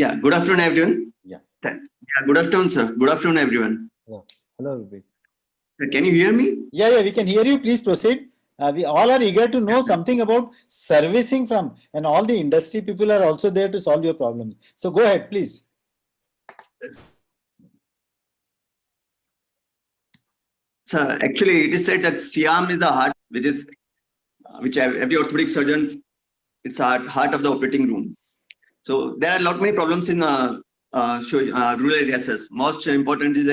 Yeah, good afternoon, everyone. Yeah. Good afternoon, sir. Good afternoon, everyone. Yeah. Hello, Rupesh. Can you hear me? Yeah, we can hear you. Please proceed. We all are eager to know something about servicing from, and all the industry people are also there to solve your problems. So go ahead, please. So actually, it is said that Siam is the heart, which every orthopedic surgeon's, it's heart of the operating room. So there are a lot many problems in rural areas. Most important is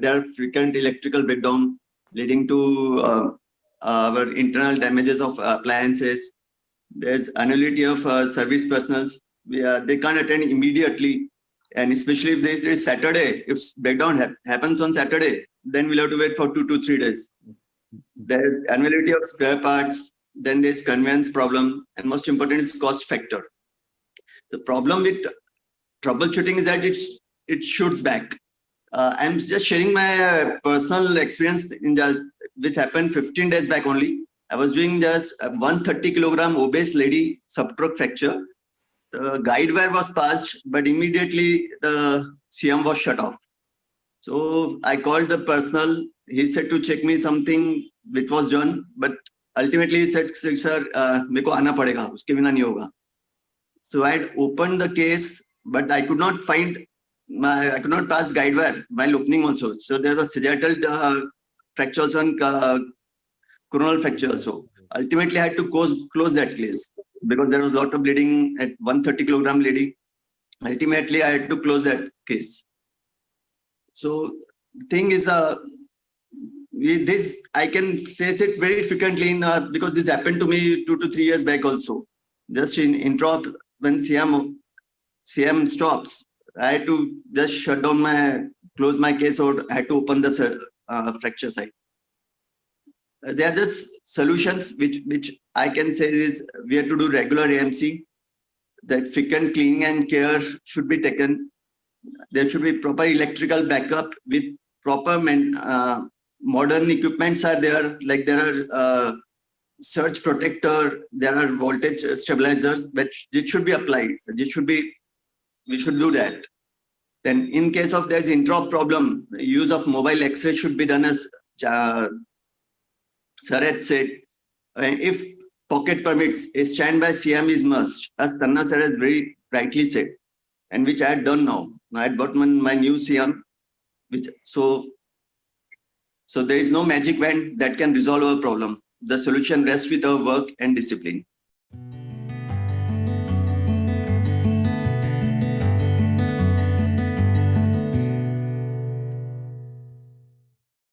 there are frequent electrical breakdown leading to our internal damages of appliances. There's annullity of service personals. They can't attend immediately, and especially if there is Saturday, if breakdown happens on Saturday, then we'll have to wait for 2 to 3 days. There's annullity of spare parts. Then there's conveyance problem, and most important is cost factor. The problem with troubleshooting is that it shoots back. I'm just sharing my personal experience which happened 15 days back only. I was doing just a 130 kilogram obese lady subtrach fracture. The guide wire was passed, but immediately the CM was shut off. So I called the personnel. He said to check me something which was done, but ultimately he said, "Sir, meko aana padega. Uske bina nahi hoga." So I had opened the case, but I could not pass guide wire while opening also. So there was sagittal fracture also and coronal fracture also. Ultimately, I had to close that case because there was a lot of bleeding at 130 kilogram lady. Ultimately, I had to close that case. So the thing is, this I can face it very frequently because this happened to me 2 to 3 years back also. Just in intro, when CM stops, I had to just close my case, or I had to open the fracture site. They are just solutions which I can say is we have to do regular AMC. That frequent cleaning and care should be taken. There should be proper electrical backup with proper modern equipments are there. Like there are surge protector, there are voltage stabilizers, but it should be applied. We should do that. Then in case of there's interop problem, use of mobile X-ray should be done as Sir had said. If pocket permits, a standby CM is must, as Tanna sir has very rightly said, and which I had done now. I had bought my new CM, so there is no magic wand that can resolve our problem. The solution rests with our work and discipline.